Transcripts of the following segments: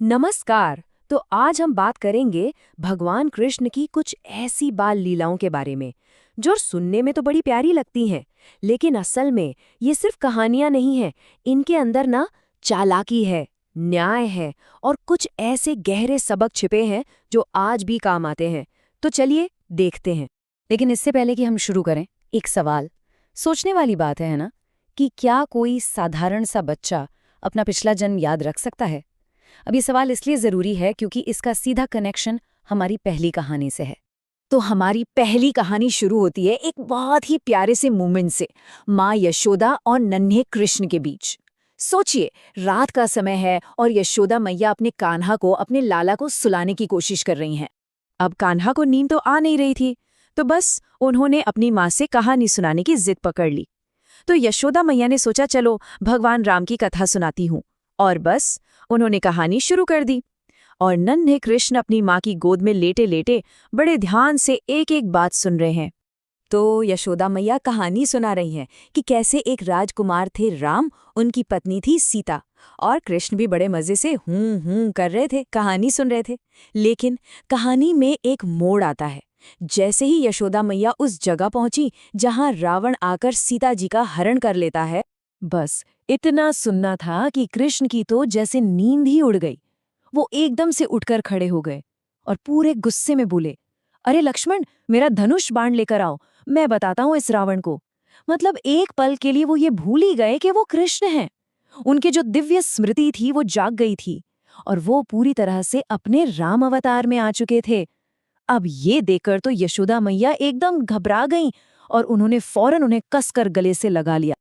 नमस्कार। तो आज हम बात करेंगे भगवान कृष्ण की कुछ ऐसी बाल लीलाओं के बारे में जो सुनने में तो बड़ी प्यारी लगती हैं, लेकिन असल में ये सिर्फ कहानियां नहीं हैं। इनके अंदर ना चालाकी है, न्याय है और कुछ ऐसे गहरे सबक छिपे हैं जो आज भी काम आते हैं। तो चलिए देखते हैं। लेकिन इससे पहले कि हम शुरू करें, एक सवाल सोचने वाली बात है ना, कि क्या कोई साधारण सा बच्चा अपना पिछला जन्म याद रख सकता है? अब ये सवाल इसलिए ज़रूरी है क्योंकि इसका सीधा कनेक्शन हमारी पहली कहानी से है। तो हमारी पहली कहानी शुरू होती है एक बहुत ही प्यारे से मोमेंट से, माँ यशोदा और नन्हे कृष्ण के बीच। सोचिए, रात का समय है और यशोदा मैया अपने कान्हा को, अपने लाला को सुलाने की कोशिश कर रही हैं। अब कान्हा को नींद तो आ नहीं रही थी, तो बस उन्होंने अपनी माँ से कहानी सुनाने की जिद पकड़ ली। तो यशोदा मैया ने सोचा, चलो भगवान राम की कथा सुनाती हूँ, और बस उन्होंने कहानी शुरू कर दी। और नन्हे कृष्ण अपनी माँ की गोद में लेटे लेटे बड़े ध्यान से एक एक बात सुन रहे हैं। तो यशोदा मैया कहानी सुना रही हैं कि कैसे एक राजकुमार थे राम, उनकी पत्नी थी सीता, और कृष्ण भी बड़े मजे से हूं कर रहे थे, कहानी सुन रहे थे। लेकिन कहानी में एक मोड़ आता है। जैसे ही यशोदा मैया उस जगह पहुंची जहां रावण आकर सीता जी का हरण कर लेता है, बस इतना सुनना था कि कृष्ण की तो जैसे नींद ही उड़ गई। वो एकदम से उठकर खड़े हो गए और पूरे गुस्से में बोले, अरे लक्ष्मण, मेरा धनुष बाण लेकर आओ, मैं बताता हूं इस रावण को। मतलब एक पल के लिए वो ये भूल ही गए कि वो कृष्ण हैं। उनके जो दिव्य स्मृति थी वो जाग गई थी और वो पूरी तरह से अपने राम अवतार में आ चुके थे। अब ये देखकर तो यशोदा मैया एकदम घबरा गईं और उन्होंने फौरन उन्हें कसकर गले से लगा लिया।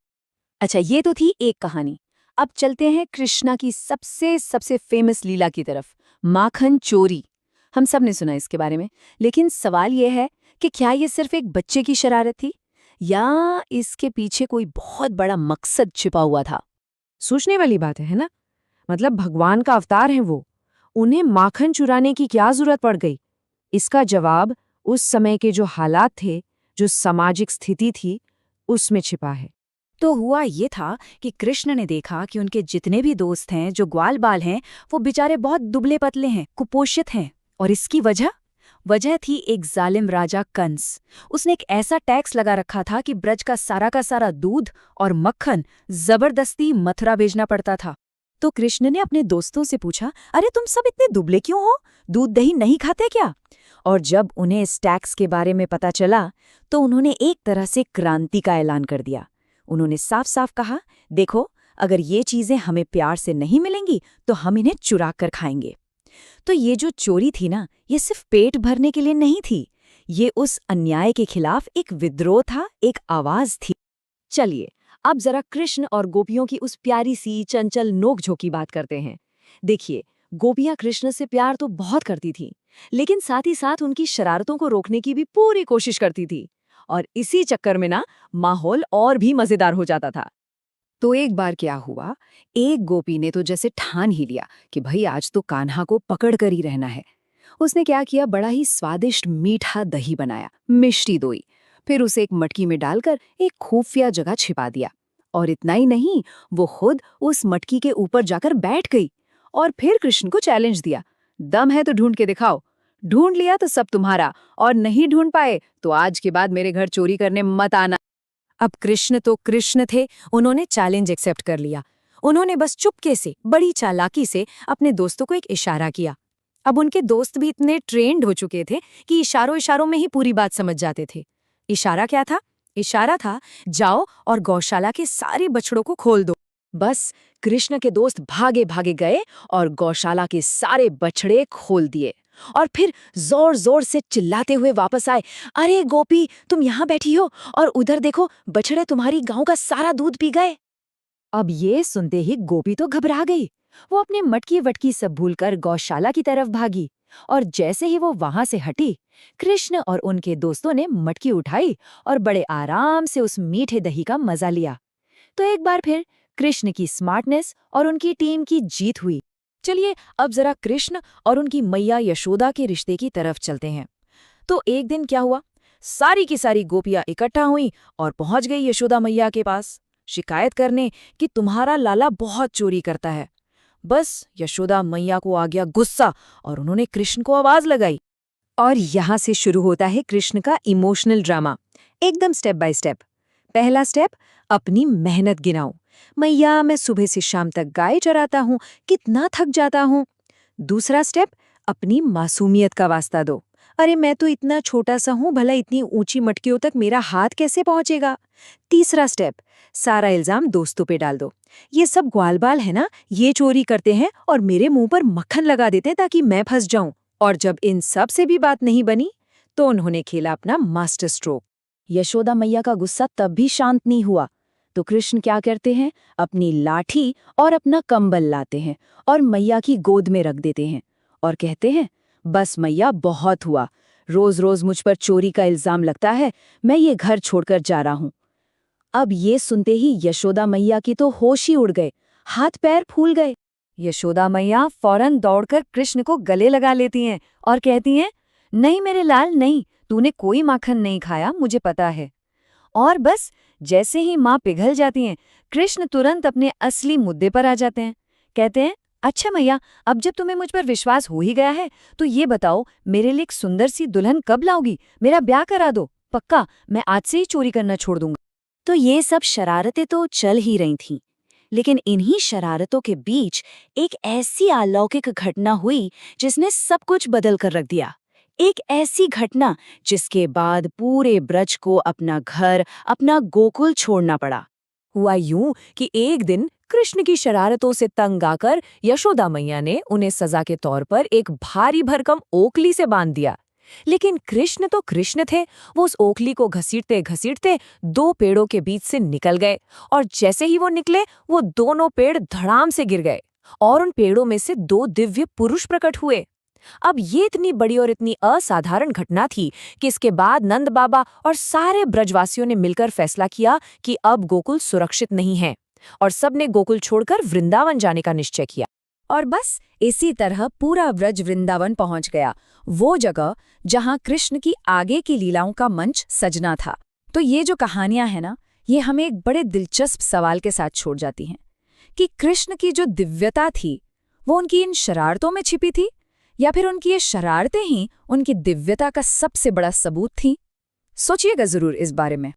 अच्छा, ये तो थी एक कहानी। अब चलते हैं कृष्णा की सबसे सबसे फेमस लीला की तरफ, माखन चोरी। हम सब ने सुना इसके बारे में, लेकिन सवाल ये है कि क्या ये सिर्फ एक बच्चे की शरारत थी या इसके पीछे कोई बहुत बड़ा मकसद छिपा हुआ था? सोचने वाली बात है ना। मतलब भगवान का अवतार है वो, उन्हें माखन चुराने की क्या जरूरत पड़ गई? इसका जवाब उस समय के जो हालात थे, जो सामाजिक स्थिति थी, उसमें छिपा है। तो हुआ ये था कि कृष्ण ने देखा कि उनके जितने भी दोस्त हैं, जो ग्वाल बाल हैं, वो बेचारे बहुत दुबले पतले हैं, कुपोषित हैं। और इसकी वजह थी एक जालिम राजा कंस। उसने एक ऐसा टैक्स लगा रखा था कि ब्रज का सारा दूध और मक्खन जबरदस्ती मथुरा भेजना पड़ता था। तो कृष्ण ने अपने दोस्तों से पूछा, अरे तुम सब इतने दुबले क्यों हो? दूध दही नहीं खाते क्या? और जब उन्हें इस टैक्स के बारे में पता चला, तो उन्होंने एक तरह से क्रांति का ऐलान कर दिया। उन्होंने साफ साफ कहा, देखो, अगर ये चीजें हमें प्यार से नहीं मिलेंगी तो हम इन्हें चुरा कर खाएंगे। तो ये जो चोरी थी ना, ये सिर्फ पेट भरने के लिए नहीं थी, ये उस अन्याय के खिलाफ एक विद्रोह था, एक आवाज थी। चलिए अब जरा कृष्ण और गोपियों की उस प्यारी सी चंचल नोकझोंक की बात करते हैं। देखिए, गोपियां कृष्ण से प्यार तो बहुत करती थीं, लेकिन साथ ही साथ उनकी शरारतों को रोकने की भी पूरी कोशिश करती थी। और इसी चक्कर में ना माहौल और भी मजेदार हो जाता था। तो एक बार क्या हुआ, एक गोपी ने तो जैसे ठान ही लिया कि भाई आज तो कान्हा को पकड़ कर ही रहना है। उसने क्या किया, बड़ा ही स्वादिष्ट मीठा दही बनाया, मिष्टी दोई। फिर उसे एक मटकी में डालकर एक खुफिया जगह छिपा दिया। और इतना ही नहीं, वो खुद उस मटकी के ऊपर जाकर बैठ गई और फिर कृष्ण को चैलेंज दिया, दम है तो ढूंढ के दिखाओ। ढूंढ लिया तो सब तुम्हारा, और नहीं ढूंढ पाए तो आज के बाद मेरे घर चोरी करने मत आना। अब कृष्ण तो कृष्ण थे, उन्होंने चैलेंज एक्सेप्ट कर लिया। उन्होंने बस चुपके से, बड़ी चालाकी से अपने दोस्तों को एक इशारा किया। अब उनके दोस्त भी इतने ट्रेंड हो चुके थे कि इशारों इशारों में ही पूरी बात समझ जाते थे। इशारा क्या था? इशारा था, जाओ और गौशाला के सारे बछड़ों को खोल दो। बस कृष्ण के दोस्त भागे भागे गए और गौशाला के सारे बछड़े खोल दिए। और फिर जोर जोर से चिल्लाते हुए वापस आए, अरे गोपी, तुम यहाँ बैठी हो और उधर देखो, बछड़े तुम्हारी गांव का सारा दूध पी गए। अब ये सुनते ही गोपी तो घबरा गई। वो अपने मटकी वटकी सब भूलकर गौशाला की तरफ भागी। और जैसे ही वो वहां से हटी, कृष्ण और उनके दोस्तों ने मटकी उठाई और बड़े आराम से उस मीठे दही का मजा लिया। तो एक बार फिर कृष्ण की स्मार्टनेस और उनकी टीम की जीत हुई। चलिए अब जरा कृष्ण और उनकी मैया यशोदा के रिश्ते की तरफ चलते हैं। तो एक दिन क्या हुआ, सारी की सारी गोपियां इकट्ठा हुईं और पहुंच गई यशोदा मैया के पास शिकायत करने कि तुम्हारा लाला बहुत चोरी करता है। बस यशोदा मैया को आ गया गुस्सा और उन्होंने कृष्ण को आवाज लगाई। और यहाँ से शुरू होता है कृष्ण का इमोशनल ड्रामा, एकदम स्टेप बाय स्टेप। पहला स्टेप, अपनी मेहनत गिनाओ। मैया, मैं सुबह से शाम तक गाय चराता हूँ, कितना थक जाता हूँ। दूसरा स्टेप, अपनी मासूमियत का वास्ता दो। अरे मैं तो इतना छोटा सा हूँ, भला इतनी ऊंची मटकियों तक मेरा हाथ कैसे पहुंचेगा। तीसरा स्टेप, सारा इल्जाम दोस्तों पे डाल दो। ये सब ग्वालबाल है ना, ये चोरी करते हैं और मेरे मुंह पर मक्खन लगा देते हैं ताकि मैं फंस जाऊं। और जब इन सब से भी बात नहीं बनी तो उन्होंने खेला अपना मास्टर स्ट्रोक। यशोदा मैया का गुस्सा तब भी शांत नहीं हुआ तो कृष्ण क्या करते हैं, अपनी लाठी और अपना कंबल लाते हैं और मैया की गोद में रख देते हैं और कहते हैं, बस मैया, बहुत हुआ, रोज रोज मुझ पर चोरी का इल्जाम लगता है, मैं ये घर छोड़कर जा रहा हूं। अब ये सुनते ही यशोदा मैया की तो होश ही उड़ गए, हाथ पैर फूल गए। यशोदा मैया फौरन दौड़कर कृष्ण को गले लगा लेती हैं और कहती हैं, नहीं मेरे लाल नहीं, तूने कोई माखन नहीं खाया, मुझे पता है। और बस जैसे ही माँ पिघल जाती हैं, कृष्ण तुरंत अपने असली मुद्दे पर आ जाते हैं। कहते हैं, अच्छा मैया, अब जब तुम्हें मुझ पर विश्वास हो ही गया है तो ये बताओ, मेरे लिए एक सुंदर सी दुल्हन कब लाओगी? मेरा ब्याह करा दो, पक्का मैं आज से ही चोरी करना छोड़ दूंगा। तो ये सब शरारतें तो चल ही रही थीं, लेकिन इन्हीं शरारतों के बीच एक ऐसी अलौकिक घटना हुई जिसने सब कुछ बदल कर रख दिया। एक ऐसी घटना जिसके बाद पूरे ब्रज को अपना घर, अपना गोकुल छोड़ना पड़ा। हुआ यूं कि एक दिन कृष्ण की शरारतों से तंग आकर यशोदा मैया ने उन्हें सजा के तौर पर एक भारी भरकम ओखली से बांध दिया। लेकिन कृष्ण तो कृष्ण थे, वो उस ओखली को घसीटते घसीटते 2 पेड़ों के बीच से निकल गए और जैसे ही वो निकले वो दोनों पेड़ धड़ाम से गिर गए और उन पेड़ों में से 2 दिव्य पुरुष प्रकट हुए। अब ये इतनी बड़ी और इतनी असाधारण घटना थी कि इसके बाद नंद बाबा और सारे ब्रजवासियों ने मिलकर फैसला किया कि अब गोकुल सुरक्षित नहीं है और सबने गोकुल छोड़कर वृंदावन जाने का निश्चय किया। और बस इसी तरह पूरा ब्रज वृंदावन पहुंच गया, वो जगह जहां कृष्ण की आगे की लीलाओं का मंच सजना था। तो ये जो कहानियां हैं ना, ये हमें एक बड़े दिलचस्प सवाल के साथ छोड़ जाती हैं कि कृष्ण की जो दिव्यता थी वो उनकी इन शरारतों में छिपी थी या फिर उनकी ये शरारतें ही उनकी दिव्यता का सबसे बड़ा सबूत थीं। सोचिएगा जरूर इस बारे में।